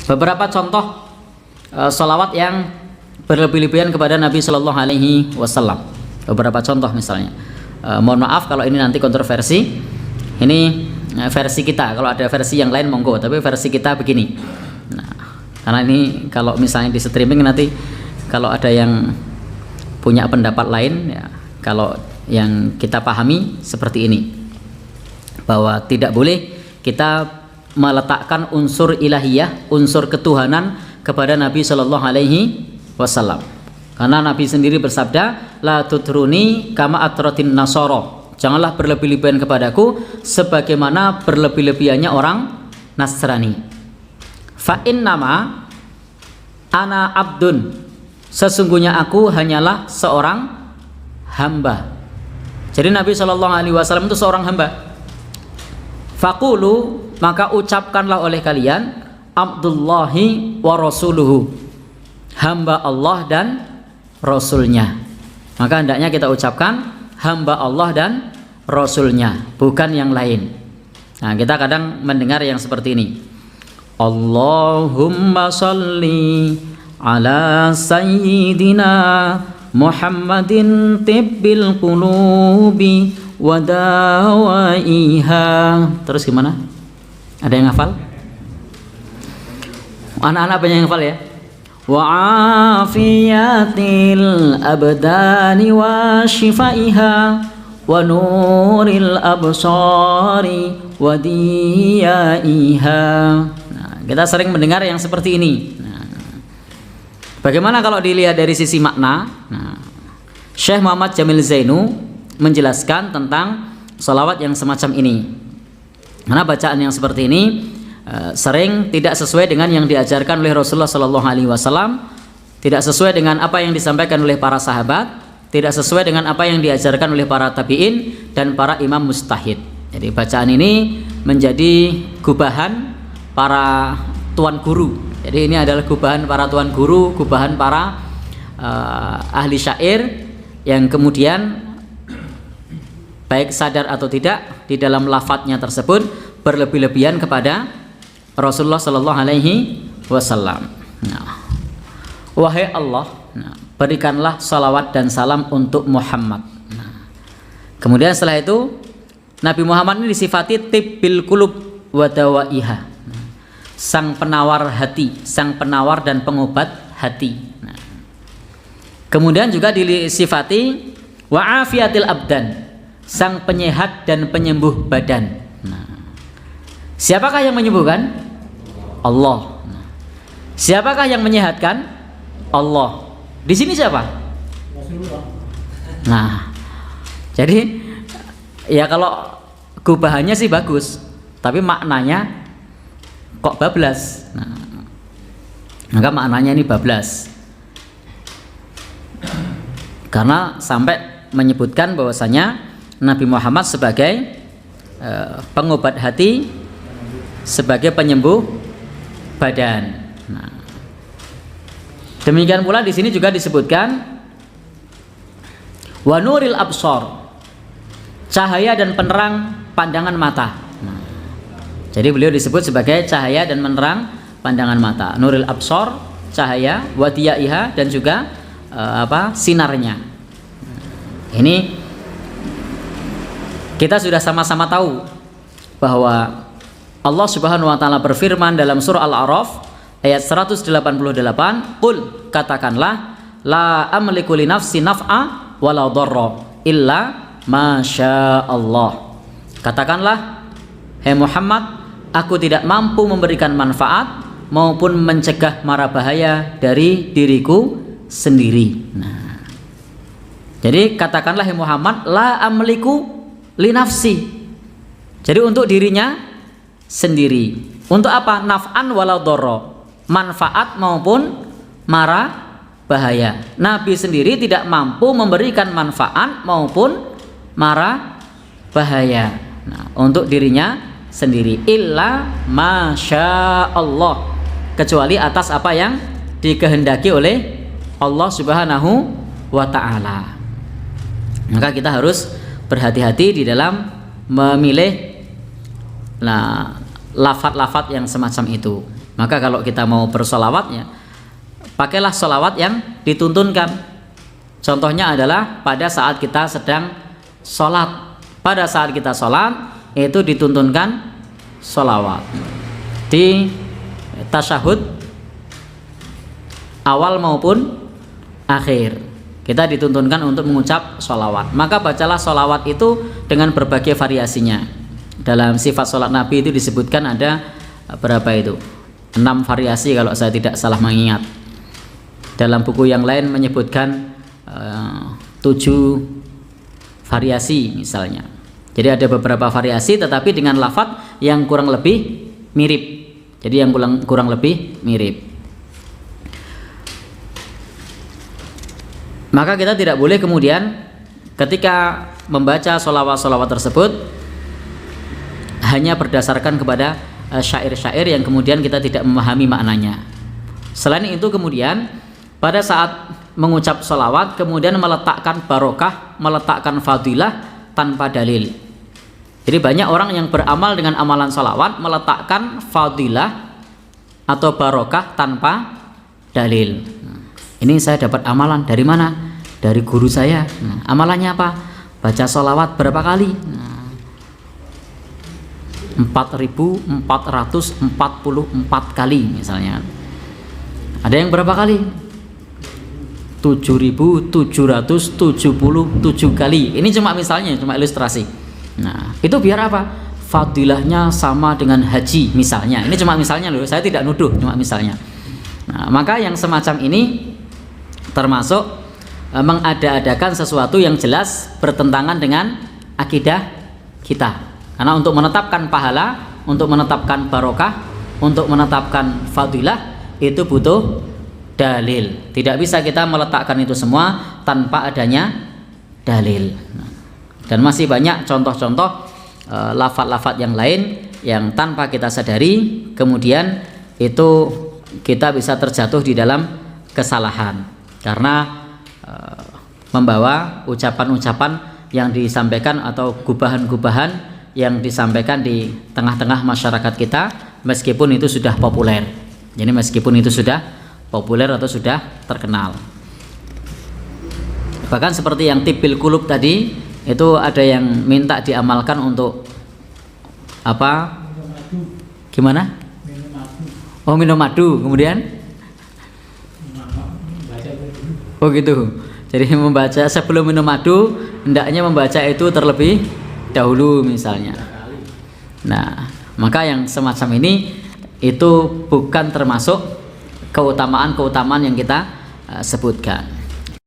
Beberapa contoh sholawat yang berlebih-lebihan kepada Nabi Shallallahu Alaihi Wasallam. Beberapa contoh misalnya. Mohon maaf kalau ini nanti kontroversi. Ini versi kita. Kalau ada versi yang lain monggo. Tapi versi kita begini. Nah, karena ini kalau misalnya di streaming nanti kalau ada yang punya pendapat lain, ya, kalau yang kita pahami seperti ini, bahwa tidak boleh kita meletakkan unsur ilahiyah, unsur ketuhanan kepada Nabi Shallallahu Alaihi Wasallam. Karena Nabi sendiri bersabda, la tutruni kama atratin nasoro. Janganlah berlebih-lebihan kepadaku sebagaimana berlebih-lebihannya orang Nasrani. Fa innama ana abdun. Sesungguhnya aku hanyalah seorang hamba. Jadi Nabi Shallallahu Alaihi Wasallam itu seorang hamba. Faqulu, maka ucapkanlah oleh kalian, Abdullahi wa rasuluhu, hamba Allah dan Rasulnya. Maka hendaknya kita ucapkan hamba Allah dan Rasulnya, bukan yang lain. Nah, kita kadang mendengar yang seperti ini, Allahumma sholli ala sayyidina Muhammadin tibbil qulubi wadawaiha. Terus gimana? Ada yang hafal? Anak-anak banyak yang hafal ya. Wa afiyatil abdani wa shifaiha wa nuril absari wa diyaiha. Nah, kita sering mendengar yang seperti ini. Nah, bagaimana kalau dilihat dari sisi makna? Nah, Syekh Muhammad Jamil Zainu menjelaskan tentang sholawat yang semacam ini. Karena bacaan yang seperti ini sering tidak sesuai dengan yang diajarkan oleh Rasulullah Sallallahu Alaihi Wasallam, tidak sesuai dengan apa yang disampaikan oleh para sahabat, tidak sesuai dengan apa yang diajarkan oleh para tabiin dan para imam mujtahid. Jadi bacaan ini menjadi gubahan para tuan guru. Jadi ini adalah gubahan para tuan guru, gubahan para ahli syair yang kemudian baik sadar atau tidak di dalam lafadznya tersebut berlebih-lebihan kepada Rasulullah Sallallahu Alaihi Wasallam. Nah, wahai Allah, berikanlah salawat dan salam untuk Muhammad. Nah, kemudian setelah itu Nabi Muhammad ini disifati tibbil qulub wa dawaiha, sang penawar hati, sang penawar dan pengobat hati. Nah, kemudian juga disifati wa afiyatil abdan, sang penyehat dan penyembuh badan. Nah, siapakah yang menyembuhkan? Allah. Nah, siapakah yang menyehatkan? Allah. Di sini siapa? Nah, jadi ya kalau gubahannya sih bagus, tapi maknanya kok bablas. Nah, maka maknanya ini bablas. Karena sampai menyebutkan bahwasanya Nabi Muhammad sebagai pengobat hati, sebagai penyembuh badan. Nah, demikian pula di sini juga disebutkan wa nuril absar, cahaya dan penerang pandangan mata. Nah, jadi beliau disebut sebagai cahaya dan penerang pandangan mata. Nuril absar, cahaya, wadiyaiha, dan juga sinarnya. Ini kita sudah sama-sama tahu bahwa Allah Subhanahu wa taala berfirman dalam surah Al-A'raf ayat 188, "Qul, katakanlah, la amliku li nafsi naf'a wala dharra illa ma syaa Allah." Katakanlah, hai Muhammad, aku tidak mampu memberikan manfaat maupun mencegah mara bahaya dari diriku sendiri. Nah, jadi katakanlah hai Muhammad, la amliku li nafsi. Jadi untuk dirinya sendiri. Untuk apa? Naf'an wala dharra, manfaat maupun mara bahaya. Nabi sendiri tidak mampu memberikan manfaat maupun mara bahaya. Nah, untuk dirinya sendiri. Illa masya Allah, kecuali atas apa yang dikehendaki oleh Allah Subhanahu wa ta'ala. Maka kita harus berhati-hati di dalam memilih lafaz-lafaz yang semacam itu. Maka kalau kita mau bersolawatnya, pakailah solawat yang dituntunkan. Contohnya adalah pada saat kita sedang sholat. Pada saat kita sholat itu dituntunkan solawat. Di tasyahud awal maupun akhir kita dituntunkan untuk mengucap sholawat. Maka bacalah sholawat itu dengan berbagai variasinya. Dalam sifat sholat Nabi itu disebutkan ada berapa itu? 6 variasi kalau saya tidak salah mengingat. Dalam buku yang lain menyebutkan 7 variasi misalnya. Jadi ada beberapa variasi tetapi dengan lafadz yang kurang lebih mirip. Jadi yang kurang lebih mirip. Maka kita tidak boleh kemudian ketika membaca sholawat-sholawat tersebut hanya berdasarkan kepada syair-syair yang kemudian kita tidak memahami maknanya. Selain itu kemudian pada saat mengucap sholawat kemudian meletakkan barokah, meletakkan fadilah tanpa dalil. Jadi banyak orang yang beramal dengan amalan sholawat meletakkan fadilah atau barokah tanpa dalil. Ini saya dapat amalan dari mana? Dari guru saya. Amalannya apa? Baca sholawat berapa kali? 4.444 kali misalnya. Ada yang berapa kali? 7.777 kali. Ini cuma misalnya, cuma ilustrasi. Nah, itu biar apa? Fadilahnya sama dengan haji misalnya. Ini cuma misalnya loh, saya tidak nuduh, cuma misalnya. Nah, maka yang semacam ini termasuk mengada-adakan sesuatu yang jelas bertentangan dengan akidah kita. Karena untuk menetapkan pahala, untuk menetapkan barokah, untuk menetapkan fadilah itu butuh dalil. Tidak bisa kita meletakkan itu semua tanpa adanya dalil. Dan masih banyak contoh-contoh lafadz-lafadz yang lain yang tanpa kita sadari kemudian itu kita bisa terjatuh di dalam kesalahan. Karena membawa ucapan-ucapan yang disampaikan atau gubahan-gubahan yang disampaikan di tengah-tengah masyarakat kita meskipun itu sudah populer. Jadi meskipun itu sudah populer atau sudah terkenal. Bahkan seperti yang tibil kulub tadi itu ada yang minta diamalkan untuk apa? Gimana? Oh, minum madu kemudian? Oh gitu. Jadi membaca sebelum minum madu hendaknya membaca itu terlebih dahulu misalnya. Nah, maka yang semacam ini itu bukan termasuk keutamaan-keutamaan yang kita sebutkan.